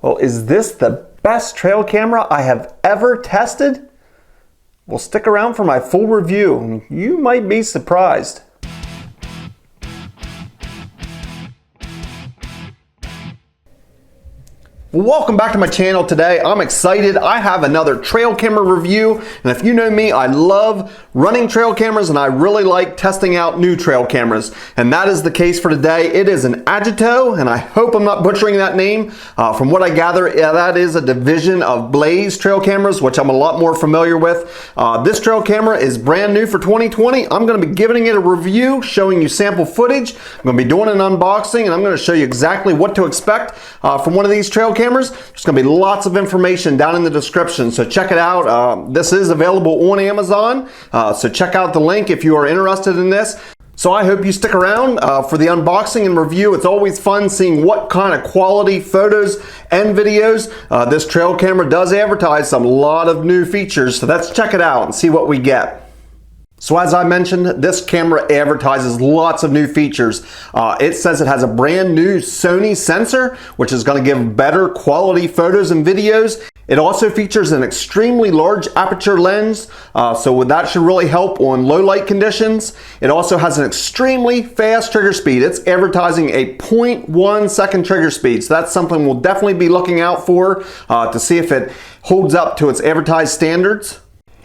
Well, is this the best trail camera I have ever tested? Well, stick around for my full review and you might be surprised. Welcome back to my channel. Today I'm excited. I have another trail camera review, and if you know me, I love running trail cameras and I really like testing out new trail cameras, and that is the case for today. It is an Agitato, and I hope I'm not butchering that name. From what I gather, that is a division of Blaze trail cameras, which I'm a lot more familiar with. This trail camera is brand new for 2020. I'm going to be giving it a review, showing you sample footage. I'm going to be doing an unboxing, and I'm going to show you exactly what to expect from one of these trail cameras. There's going to be lots of information down in the description, so check it out. This is available on Amazon, so check out the link if you are interested in this. So I hope you stick around for the unboxing and review. It's always fun seeing what kind of quality photos and videos this trail camera does advertise. A lot of new features, so let's check it out and see what we get. So as I mentioned, this camera advertises lots of new features. It says it has a brand new Sony sensor, which is going to give better quality photos and videos. It also features an extremely large aperture lens, so that should really help on low light conditions. It also has an extremely fast trigger speed. It's advertising a 0.1 second trigger speed, so that's something we'll definitely be looking out for to see if it holds up to its advertised standards.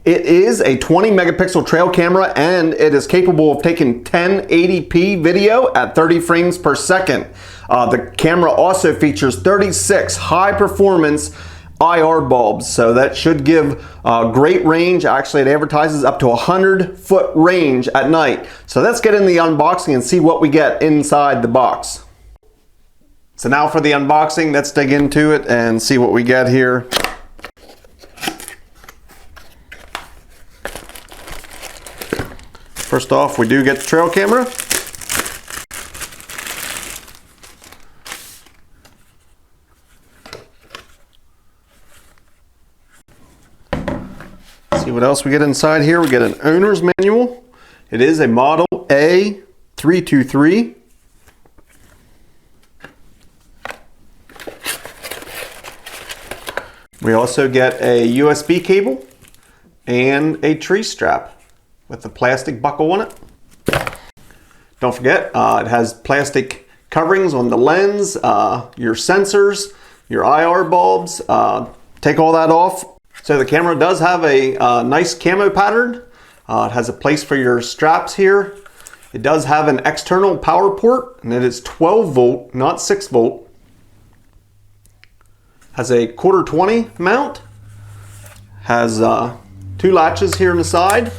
It is a 20 megapixel trail camera, and it is capable of taking 1080p video at 30 frames per second. The camera also features 36 high performance IR bulbs, so that should give great range. Actually, it advertises up to 100-foot range at night. So let's get in the unboxing and see what we get inside the box. So now for the unboxing, let's dig into it and see what we get here. First off, we do get the trail camera. See what else we get inside here. We get an owner's manual. It is a model A323. We also get a USB cable and a tree strap with a plastic buckle on it. Don't forget, it has plastic coverings on the lens, your sensors, your IR bulbs. Take all that off. So the camera does have a nice camo pattern. It has a place for your straps here. It does have an external power port, and it is 12 volt, not 6 volt. Has a 1/4-20 mount. Has 2 latches here on the side.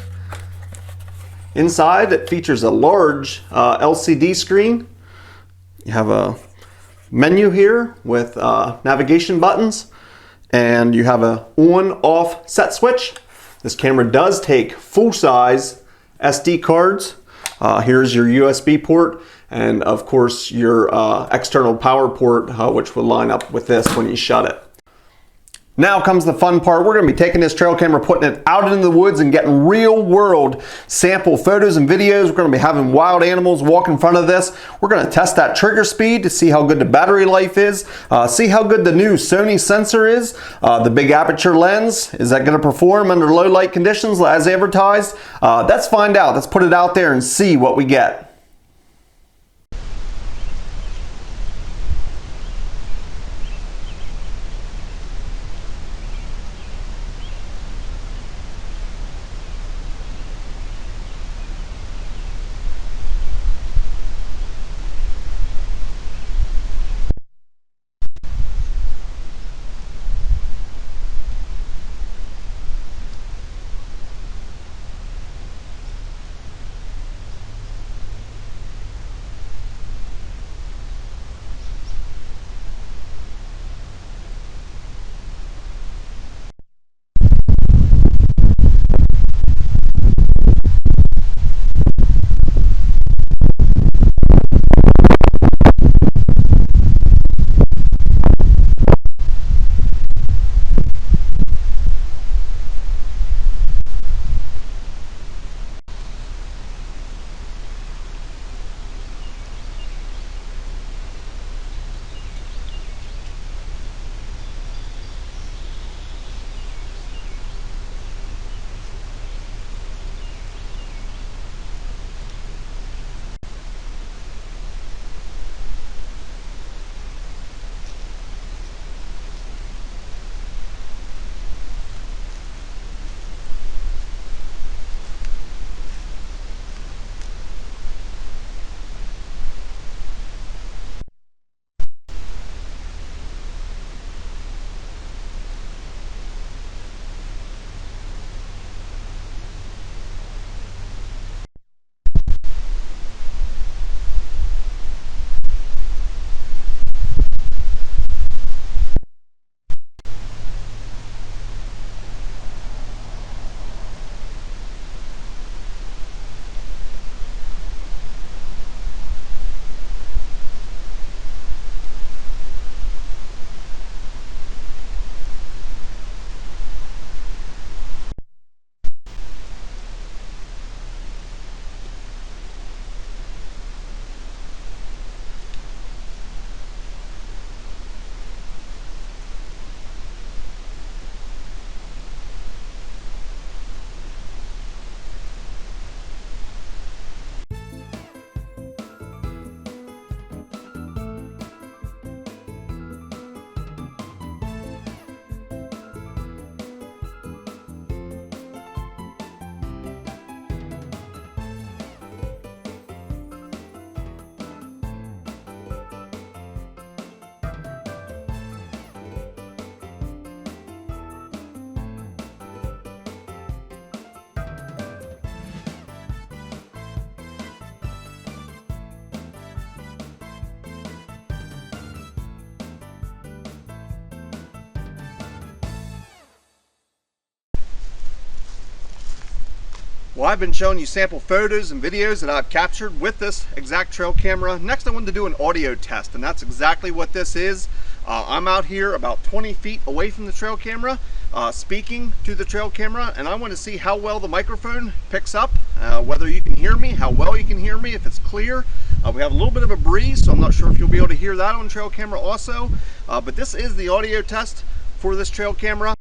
Inside, it features a large LCD screen. You have a menu here with navigation buttons, and you have a on-off set switch. This camera does take full-size SD cards. Here's your USB port, and of course your external power port, which will line up with this when you shut it. Now comes the fun part. We're going to be taking this trail camera, putting it out into the woods and getting real world sample photos and videos. We're going to be having wild animals walk in front of this. We're going to test that trigger speed to see how good the battery life is, see how good the new Sony sensor is, the big aperture lens. Is that going to perform under low light conditions as advertised? Let's find out. Let's put it out there and see what we get. Well, I've been showing you sample photos and videos that I've captured with this exact trail camera. Next, I wanted to do an audio test, and that's exactly what this is. I'm out here about 20 feet away from the trail camera, speaking to the trail camera, and I want to see how well the microphone picks up, whether you can hear me, how well you can hear me, if it's clear. We have a little bit of a breeze, so I'm not sure if you'll be able to hear that on trail camera also, but this is the audio test for this trail camera.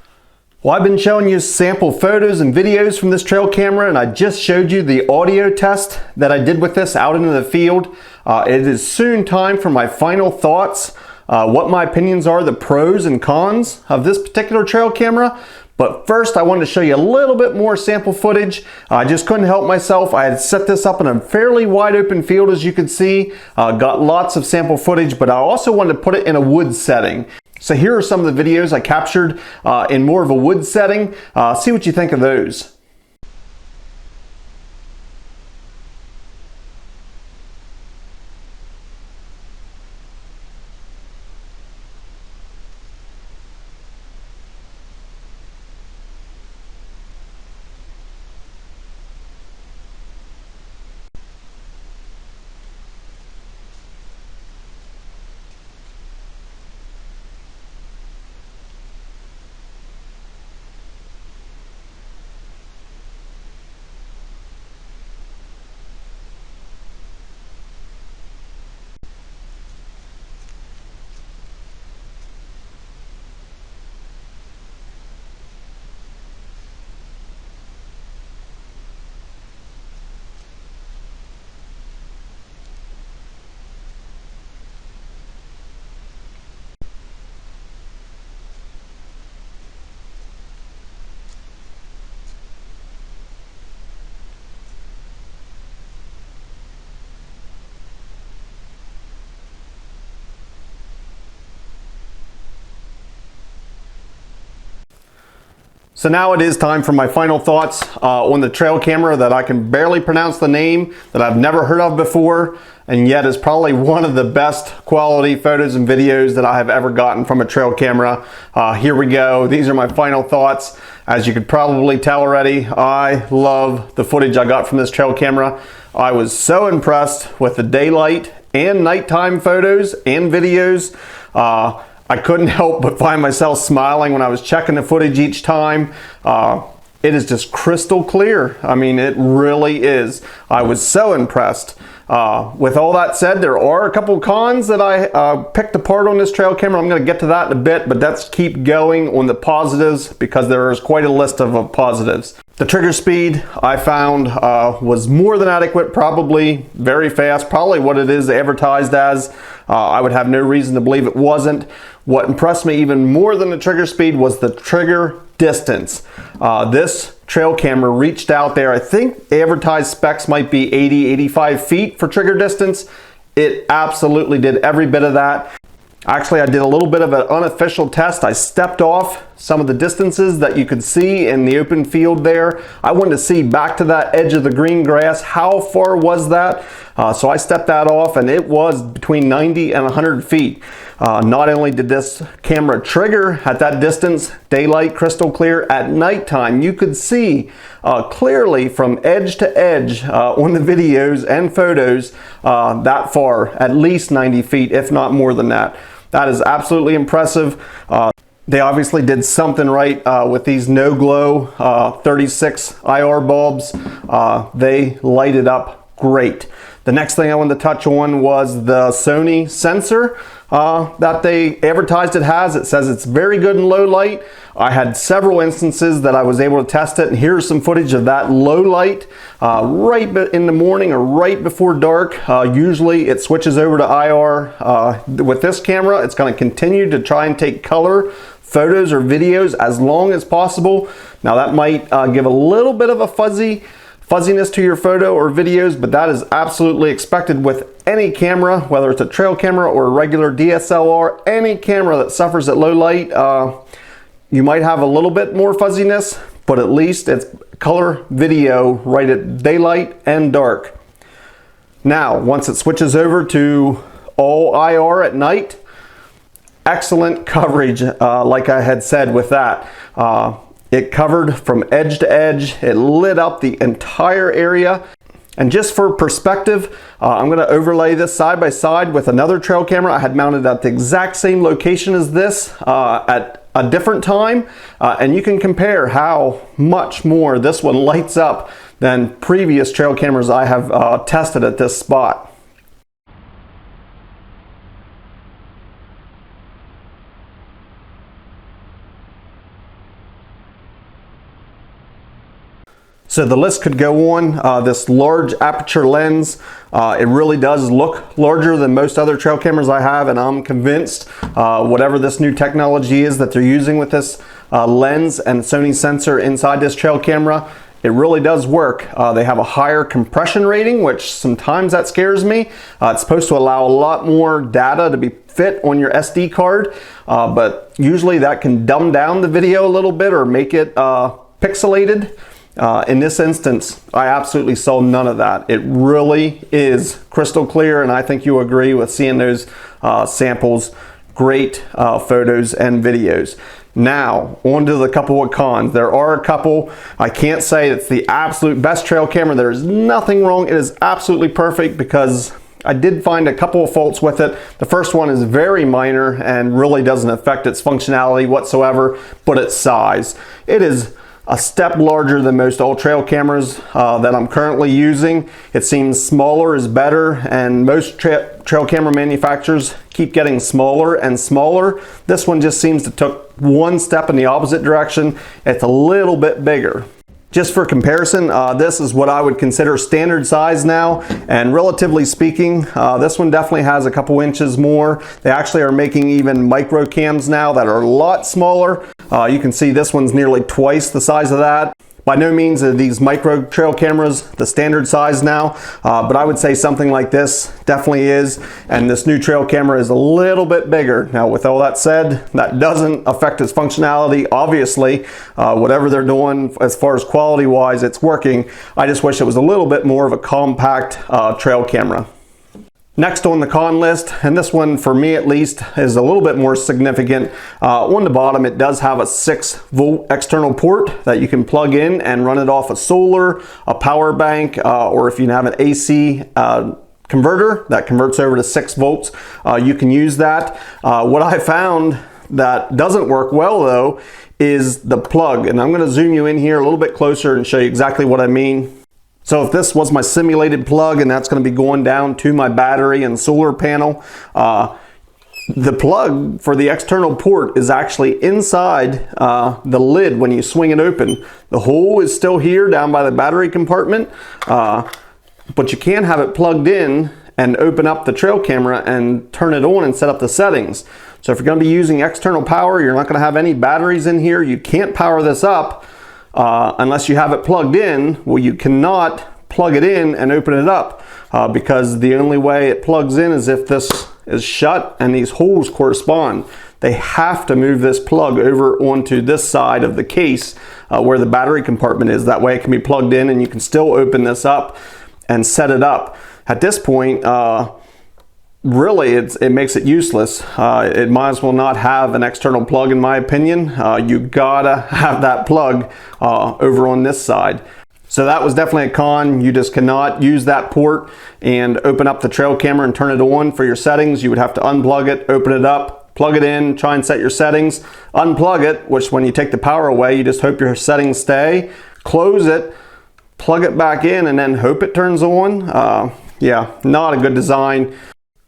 Well, I've been showing you sample photos and videos from this trail camera, and I just showed you the audio test that I did with this out into the field. It is soon time for my final thoughts, what my opinions are, the pros and cons of this particular trail camera. But first, I wanted to show you a little bit more sample footage. I just couldn't help myself. I had set this up in a fairly wide open field, as you can see. Got lots of sample footage, but I also wanted to put it in a wood setting. So here are some of the videos I captured in more of a wood setting. See what you think of those. So now it is time for my final thoughts on the trail camera that I can barely pronounce the name, that I've never heard of before, and yet is probably one of the best quality photos and videos that I have ever gotten from a trail camera. Here we go. These are my final thoughts. As you could probably tell already, I love the footage I got from this trail camera. I was so impressed with the daylight and nighttime photos and videos. I couldn't help but find myself smiling when I was checking the footage each time. It is just crystal clear. I mean, it really is. I was so impressed. With all that said, there are a couple cons that I picked apart on this trail camera. I'm going to get to that in a bit, but let's keep going on the positives because there is quite a list of positives. The trigger speed I found was more than adequate, probably very fast, probably what it is advertised as. I would have no reason to believe it wasn't. What impressed me even more than the trigger speed was the trigger distance. This trail camera reached out there. I think advertised specs might be 80, 85 feet for trigger distance. It absolutely did every bit of that. Actually, I did a little bit of an unofficial test. I stepped off some of the distances that you could see in the open field there. I wanted to see back to that edge of the green grass. How far was that? So I stepped that off, and it was between 90 and 100 feet. Not only did this camera trigger at that distance, daylight, crystal clear, at nighttime, you could see clearly from edge to edge on the videos and photos that far, at least 90 feet, if not more than that. That is absolutely impressive. They obviously did something right with these no-glow 36 IR bulbs. They light it up great. The next thing I wanted to touch on was the Sony sensor that they advertised it has. It says it's very good in low light. I had several instances that I was able to test it, and here's some footage of that low light right in the morning or right before dark. Usually it switches over to IR. With this camera, it's going to continue to try and take color photos or videos as long as possible. Now that might give a little bit of a fuzziness to your photo or videos, but that is absolutely expected with any camera, whether it's a trail camera or a regular DSLR. Any camera that suffers at low light, you might have a little bit more fuzziness, but at least it's color video right at daylight and dark. Now, once it switches over to all IR at night, excellent coverage, like I had said with that. It covered from edge to edge. It lit up the entire area. And just for perspective, I'm going to overlay this side by side with another trail camera I had mounted at the exact same location as this at a different time. And you can compare how much more this one lights up than previous trail cameras I have tested at this spot. So the list could go on. This large aperture lens, it really does look larger than most other trail cameras I have, and I'm convinced whatever this new technology is that they're using with this lens and Sony sensor inside this trail camera, it really does work. They have a higher compression rating, which sometimes that scares me. It's supposed to allow a lot more data to be fit on your SD card, but usually that can dumb down the video a little bit or make it pixelated. In this instance, I absolutely saw none of that. It really is crystal clear, and I think you agree with seeing those samples. Great photos and videos. Now, on to the couple of cons. There are a couple. I can't say it's the absolute best trail camera. There is nothing wrong. It is absolutely perfect because I did find a couple of faults with it. The first one is very minor and really doesn't affect its functionality whatsoever, but its size. It is a step larger than most old trail cameras that I'm currently using. It seems smaller is better, and most trail camera manufacturers keep getting smaller and smaller. This one just seems to took one step in the opposite direction. It's a little bit bigger. Just for comparison, this is what I would consider standard size now, and relatively speaking, this one definitely has a couple inches more. They actually are making even micro cams now that are a lot smaller. You can see this one's nearly twice the size of that. By no means are these micro trail cameras the standard size now, but I would say something like this definitely is, and this new trail camera is a little bit bigger. Now, with all that said, that doesn't affect its functionality. Obviously, whatever they're doing as far as quality wise, it's working. I just wish it was a little bit more of a compact trail camera. Next on the con list, and this one for me at least is a little bit more significant. On the bottom it does have a 6-volt external port that you can plug in and run it off a solar, a power bank, or if you have an AC converter that converts over to 6 volts, you can use that. What I found that doesn't work well though is the plug, and I'm going to zoom you in here a little bit closer and show you exactly what I mean. So if this was my simulated plug and that's going to be going down to my battery and solar panel, the plug for the external port is actually inside the lid when you swing it open. The hole is still here down by the battery compartment, but you can have it plugged in and open up the trail camera and turn it on and set up the settings. So if you're going to be using external power, you're not going to have any batteries in here. You can't power this up unless you have it plugged in. Well, you cannot plug it in and open it up because the only way it plugs in is if this is shut and these holes correspond. They have to move this plug over onto this side of the case where the battery compartment is. That way it can be plugged in and you can still open this up and set it up. At this point, really it makes it useless. It might as well not have an external plug in my opinion. You gotta have that plug over on this side. So that was definitely a con. You just cannot use that port and open up the trail camera and turn it on for your settings. You would have to unplug it, open it up, plug it in, try and set your settings, unplug it, which when you take the power away, you just hope your settings stay, close it, plug it back in, and then hope it turns on. Yeah, not a good design.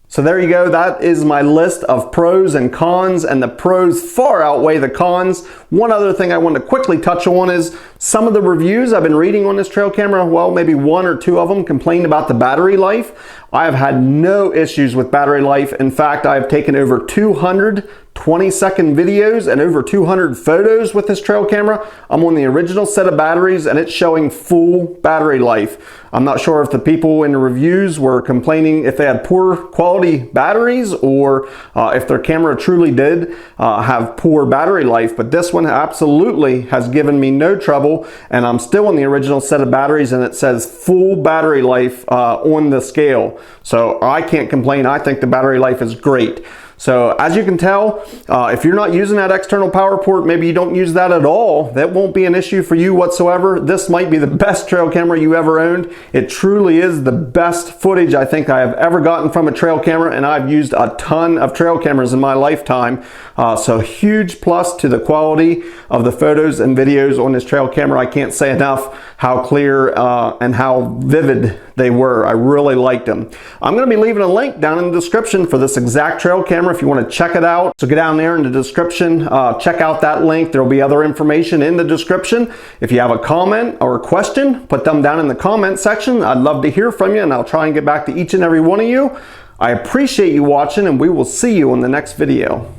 So there you go, that is my list of pros and cons, and the pros far outweigh the cons. One other thing I want to quickly touch on is some of the reviews I've been reading on this trail camera, well, maybe 1 or 2 of them complained about the battery life. I have had no issues with battery life. In fact, I've taken over 200 20-second videos and over 200 photos with this trail camera. I'm on the original set of batteries and it's showing full battery life. I'm not sure if the people in the reviews were complaining if they had poor quality batteries or if their camera truly did have poor battery life, but this one absolutely has given me no trouble, and I'm still on the original set of batteries and it says full battery life on the scale. So I can't complain. I think the battery life is great. So as you can tell, if you're not using that external power port, maybe you don't use that at all, that won't be an issue for you whatsoever. This might be the best trail camera you ever owned. It truly is the best footage I think I have ever gotten from a trail camera, and I've used a ton of trail cameras in my lifetime. So huge plus to the quality of the photos and videos on this trail camera. I can't say enough how clear and how vivid they were. I really liked them. I'm going to be leaving a link down in the description for this exact trail camera if you want to check it out. So get down there in the description, check out that link. There will be other information in the description. If you have a comment or a question, put them down in the comment section. I'd love to hear from you, and I'll try and get back to each and every one of you. I appreciate you watching, and we will see you in the next video.